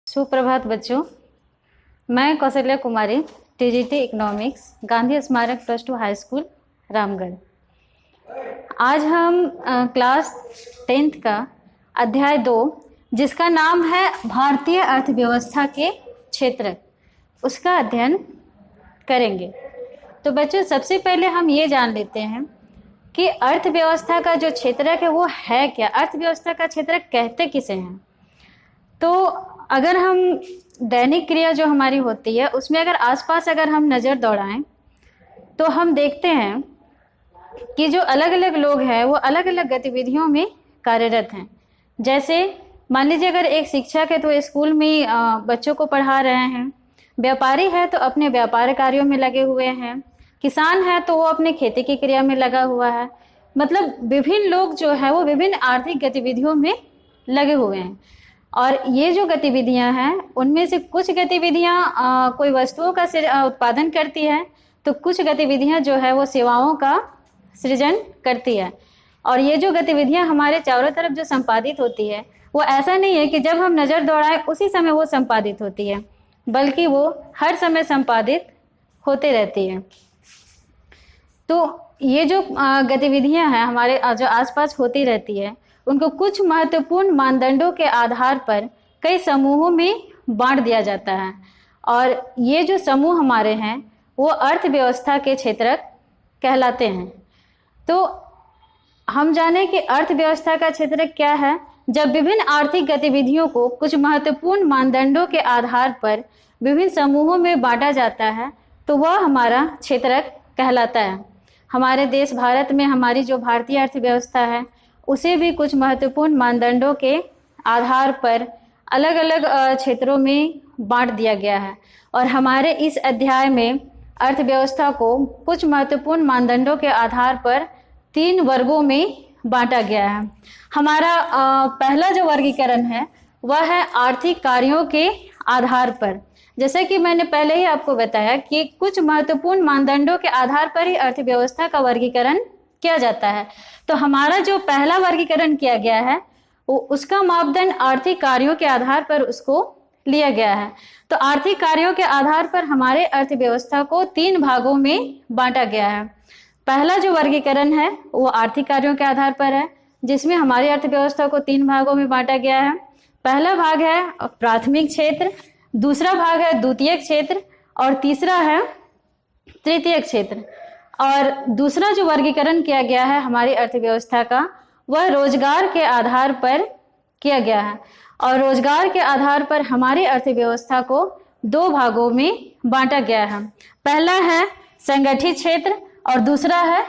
सुप्रभात बच्चों, मैं कौशल्या कुमारी, टीजीटी इकोनॉमिक्स, गांधी स्मारक +2 हाई स्कूल रामगढ़। आज हम क्लास 10th का अध्याय 2 जिसका नाम है भारतीय अर्थव्यवस्था के क्षेत्र, उसका अध्ययन करेंगे। तो बच्चों, सबसे पहले हम ये जान लेते हैं कि अर्थव्यवस्था का जो क्षेत्रक है वो है क्या। अर्थव्यवस्था का क्षेत्रक कहते किसे हैं? तो अगर हम दैनिक क्रिया जो हमारी होती है उसमें अगर आसपास अगर हम नज़र दौड़ाएं तो हम देखते हैं कि जो अलग अलग लोग हैं वो अलग अलग गतिविधियों में कार्यरत हैं। जैसे मान लीजिए अगर एक शिक्षक है तो स्कूल में बच्चों को पढ़ा रहे हैं, व्यापारी है तो अपने व्यापार कार्यों में लगे हुए हैं, किसान है तो वो अपने खेती की क्रिया में लगा हुआ है। मतलब विभिन्न लोग जो है वो विभिन्न आर्थिक गतिविधियों में लगे हुए हैं। और ये जो गतिविधियां हैं उनमें से कुछ गतिविधियां कोई वस्तुओं का उत्पादन करती है, तो कुछ गतिविधियां जो है वो सेवाओं का सृजन करती है। और ये जो गतिविधियां हमारे चारों तरफ जो संपादित होती है वो ऐसा नहीं है कि जब हम नज़र दौड़ाएं उसी समय वो संपादित होती है, बल्कि वो हर समय संपादित होते रहती है। तो ये जो गतिविधियां हैं हमारे जो आसपास होती रहती है उनको कुछ महत्वपूर्ण मानदंडों के आधार पर कई समूहों में बांट दिया जाता है। और ये जो समूह हमारे हैं वो अर्थव्यवस्था के क्षेत्रक कहलाते हैं। तो हम जाने कि अर्थव्यवस्था का क्षेत्रक क्या है। जब विभिन्न आर्थिक गतिविधियों को कुछ महत्वपूर्ण मानदंडों के आधार पर विभिन्न समूहों में बांटा जाता है तो वह हमारा क्षेत्रक कहलाता है। हमारे देश भारत में हमारी जो भारतीय अर्थव्यवस्था है उसे भी कुछ महत्वपूर्ण मानदंडों के आधार पर अलग अलग क्षेत्रों में बांट दिया गया है। और हमारे इस अध्याय में अर्थव्यवस्था को कुछ महत्वपूर्ण मानदंडों के आधार पर 3 वर्गों में बांटा गया है। हमारा पहला जो वर्गीकरण है वह है आर्थिक कार्यों के आधार पर। जैसे कि मैंने पहले ही आपको बताया कि कुछ महत्वपूर्ण मानदंडों के आधार पर ही अर्थव्यवस्था का वर्गीकरण किया जाता है। तो हमारा जो पहला वर्गीकरण किया गया है वो उसका मापदंड आर्थिक कार्यों के आधार पर उसको लिया गया है। तो आर्थिक कार्यों के आधार पर हमारे अर्थव्यवस्था को 3 भागों में बांटा गया है। पहला जो वर्गीकरण है वो आर्थिक कार्यों के आधार पर है, जिसमें हमारी अर्थव्यवस्था को 3 भागों में बांटा गया है। पहला भाग है प्राथमिक क्षेत्र, दूसरा भाग है द्वितीयक क्षेत्र और तीसरा है तृतीयक क्षेत्र। और दूसरा जो वर्गीकरण किया गया है हमारी अर्थव्यवस्था का वह रोजगार के आधार पर किया गया है। और रोजगार के आधार पर हमारी अर्थव्यवस्था को 2 भागों में बांटा गया है। पहला है संगठित क्षेत्र और दूसरा है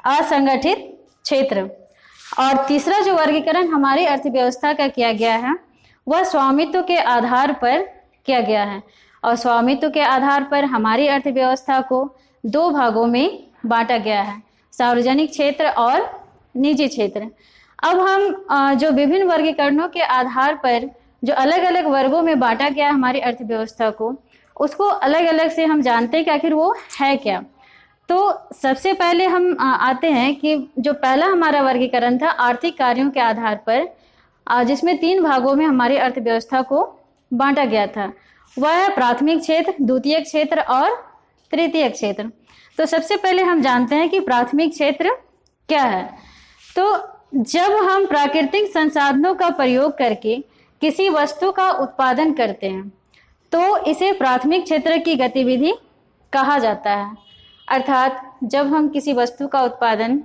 असंगठित क्षेत्र। और तीसरा जो वर्गीकरण हमारी अर्थव्यवस्था का किया गया है वह स्वामित्व के आधार पर किया गया है। और स्वामित्व के आधार पर हमारी अर्थव्यवस्था को 2 भागों में बांटा गया है, सार्वजनिक क्षेत्र और निजी क्षेत्र। अब हम जो विभिन्न वर्गीकरणों के आधार पर जो अलग अलग वर्गों में बांटा गया है हमारी अर्थव्यवस्था को, उसको अलग अलग से हम जानते हैं कि आखिर वो है क्या। तो सबसे पहले हम आते हैं कि जो पहला हमारा वर्गीकरण था आर्थिक कार्यों के आधार पर, जिसमें 3 भागों में हमारी अर्थव्यवस्था को बांटा गया था, वह है प्राथमिक क्षेत्र, द्वितीयक क्षेत्र और तृतीयक क्षेत्र। तो सबसे पहले हम जानते हैं कि प्राथमिक क्षेत्र क्या है। तो जब हम प्राकृतिक संसाधनों का प्रयोग करके किसी वस्तु का उत्पादन करते हैं तो इसे प्राथमिक क्षेत्र की गतिविधि कहा जाता है। अर्थात जब हम किसी वस्तु का उत्पादन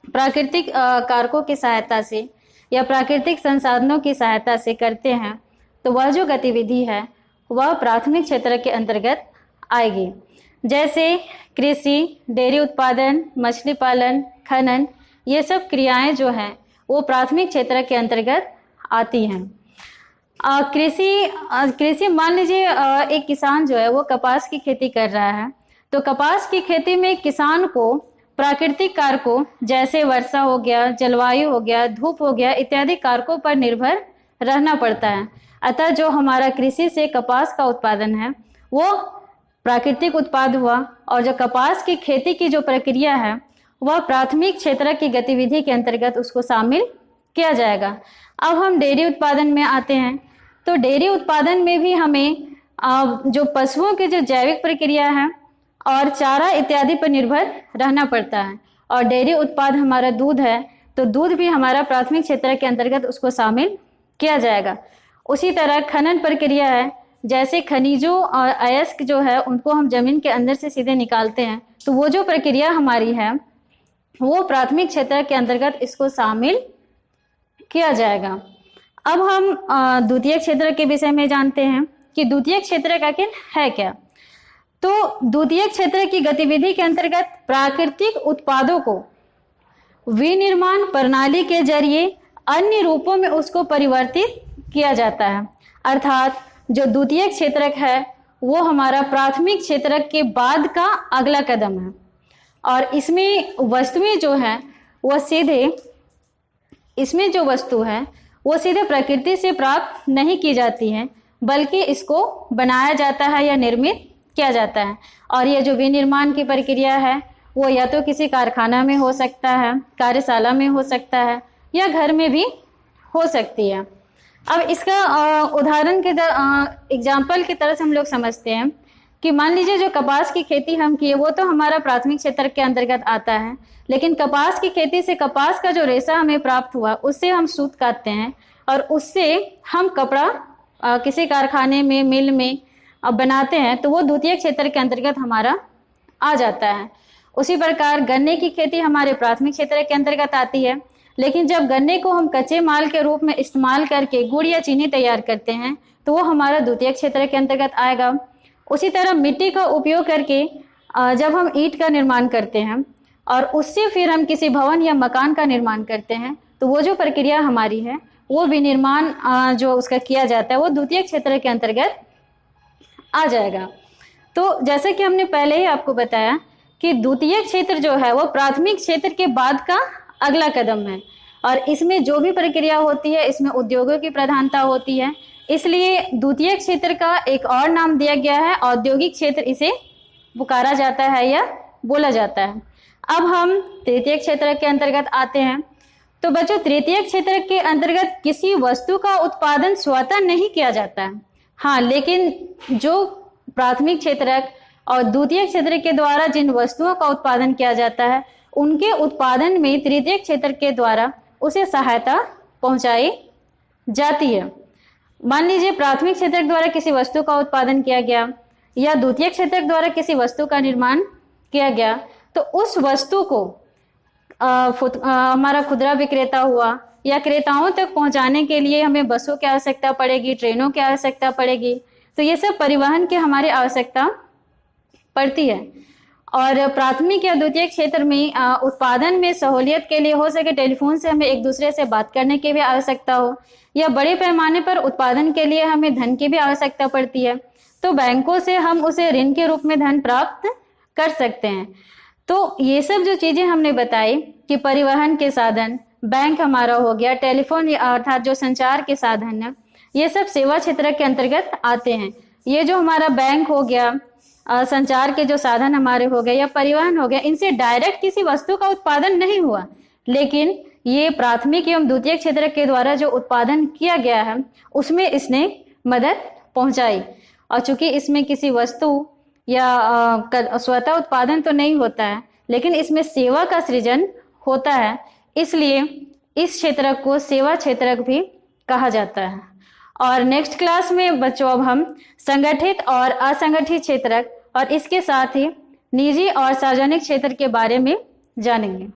प्राकृतिक कारकों की सहायता से या प्राकृतिक संसाधनों की सहायता से करते हैं तो वह जो गतिविधि है वह प्राथमिक क्षेत्र के अंतर्गत आएगी। जैसे कृषि, डेयरी उत्पादन, मछली पालन, खनन, ये सब क्रियाएं जो हैं वो प्राथमिक क्षेत्र के अंतर्गत आती हैं। कृषि मान लीजिए एक किसान जो है वो कपास की खेती कर रहा है, तो कपास की खेती में किसान को प्राकृतिक कारकों जैसे वर्षा हो गया, जलवायु हो गया, धूप हो गया इत्यादि कारकों पर निर्भर रहना पड़ता है। अतः जो हमारा कृषि से कपास का उत्पादन है वो प्राकृतिक उत्पाद हुआ, और जो कपास की खेती की जो प्रक्रिया है वह प्राथमिक क्षेत्र की गतिविधि के अंतर्गत उसको शामिल किया जाएगा। अब हम डेयरी उत्पादन में आते हैं। तो डेयरी उत्पादन में भी हमें जो पशुओं की जो जैविक प्रक्रिया है और चारा इत्यादि पर निर्भर रहना पड़ता है। और डेयरी उत्पाद हमारा दूध है, तो दूध भी हमारा प्राथमिक क्षेत्र के अंतर्गत उसको शामिल किया जाएगा। उसी तरह खनन प्रक्रिया है, जैसे खनिजों और अयस्क जो है उनको हम जमीन के अंदर से सीधे निकालते हैं, तो वो जो प्रक्रिया हमारी है वो प्राथमिक क्षेत्र के अंतर्गत इसको शामिल किया जाएगा। अब हम द्वितीय क्षेत्र के विषय में जानते हैं कि द्वितीय क्षेत्र का है क्या। तो द्वितीय क्षेत्र की गतिविधि के अंतर्गत प्राकृतिक उत्पादों को विनिर्माण प्रणाली के जरिए अन्य रूपों में उसको परिवर्तित किया जाता है। अर्थात जो द्वितीय क्षेत्रक है वो हमारा प्राथमिक क्षेत्रक के बाद का अगला कदम है, और इसमें वस्तुएं जो है वो सीधे इसमें जो वस्तु है वो सीधे प्रकृति से प्राप्त नहीं की जाती है, बल्कि इसको बनाया जाता है या निर्मित किया जाता है। और ये जो विनिर्माण की प्रक्रिया है वो या तो किसी कारखाना में हो सकता है, कार्यशाला में हो सकता है, या घर में भी हो सकती है। अब इसका उदाहरण के एग्जाम्पल की तरह से हम लोग समझते हैं कि मान लीजिए जो कपास की खेती हम किए वो तो हमारा प्राथमिक क्षेत्र के अंतर्गत आता है, लेकिन कपास की खेती से कपास का जो रेशा हमें प्राप्त हुआ उससे हम सूत काटते हैं और उससे हम कपड़ा किसी कारखाने में, मिल में बनाते हैं, तो वो द्वितीय क्षेत्र के अंतर्गत हमारा आ जाता है। उसी प्रकार गन्ने की खेती हमारे प्राथमिक क्षेत्र के अंतर्गत आती है, लेकिन जब गन्ने को हम कच्चे माल के रूप में इस्तेमाल करके गुड़ या चीनी तैयार करते हैं तो वो हमारा द्वितीय क्षेत्र के अंतर्गत आएगा। उसी तरह मिट्टी का उपयोग करके जब हम ईंट का निर्माण करते हैं और उससे फिर हम किसी भवन या मकान का निर्माण करते हैं, तो वो जो प्रक्रिया हमारी है वो विनिर्माण जो उसका किया जाता है वो द्वितीय क्षेत्र के अंतर्गत आ जाएगा। तो जैसे कि हमने पहले ही आपको बताया कि द्वितीय क्षेत्र जो है वो प्राथमिक क्षेत्र के बाद का अगला कदम है, और इसमें जो भी प्रक्रिया होती है इसमें उद्योगों की प्रधानता होती है, इसलिए द्वितीय क्षेत्र का एक और नाम दिया गया है औद्योगिक क्षेत्र, इसे पुकारा जाता है या बोला जाता है। अब हम तृतीय क्षेत्र के अंतर्गत आते हैं। तो बच्चों, तृतीय क्षेत्र के अंतर्गत किसी वस्तु का उत्पादन स्वतः नहीं किया जाता है, हाँ, लेकिन जो प्राथमिक क्षेत्र और द्वितीय क्षेत्र के द्वारा जिन वस्तुओं का उत्पादन किया जाता है उनके उत्पादन में तृतीय क्षेत्र के द्वारा उसे सहायता पहुंचाई जाती है। मान लीजिए प्राथमिक क्षेत्र द्वारा किसी वस्तु का उत्पादन किया गया या द्वितीय क्षेत्र द्वारा किसी वस्तु का निर्माण किया गया, तो उस वस्तु को हमारा खुदरा विक्रेता हुआ या क्रेताओं तक पहुंचाने के लिए हमें बसों की आवश्यकता पड़ेगी, ट्रेनों की आवश्यकता पड़ेगी, तो ये सब परिवहन की हमारी आवश्यकता पड़ती है। और प्राथमिक या द्वितीय क्षेत्र में उत्पादन में सहूलियत के लिए हो सके टेलीफोन से हमें एक दूसरे से बात करने की भी आवश्यकता हो, या बड़े पैमाने पर उत्पादन के लिए हमें धन की भी आवश्यकता पड़ती है, तो बैंकों से हम उसे ऋण के रूप में धन प्राप्त कर सकते हैं। तो ये सब जो चीज़ें हमने बताई कि परिवहन के साधन, बैंक हमारा हो गया, टेलीफोन अर्थात जो संचार के साधन है, ये सब सेवा क्षेत्र के अंतर्गत आते हैं। ये जो हमारा बैंक हो गया, संचार के जो साधन हमारे हो गए या परिवहन हो गया, इनसे डायरेक्ट किसी वस्तु का उत्पादन नहीं हुआ, लेकिन ये प्राथमिक एवं द्वितीय क्षेत्र के द्वारा जो उत्पादन किया गया है उसमें इसने मदद पहुंचाई। और चूंकि इसमें किसी वस्तु या स्वतः उत्पादन तो नहीं होता है, लेकिन इसमें सेवा का सृजन होता है, इसलिए इस क्षेत्र को सेवा क्षेत्र भी कहा जाता है। और नेक्स्ट क्लास में बच्चों अब हम संगठित और असंगठित क्षेत्र और इसके साथ ही निजी और सार्वजनिक क्षेत्र के बारे में जानेंगे।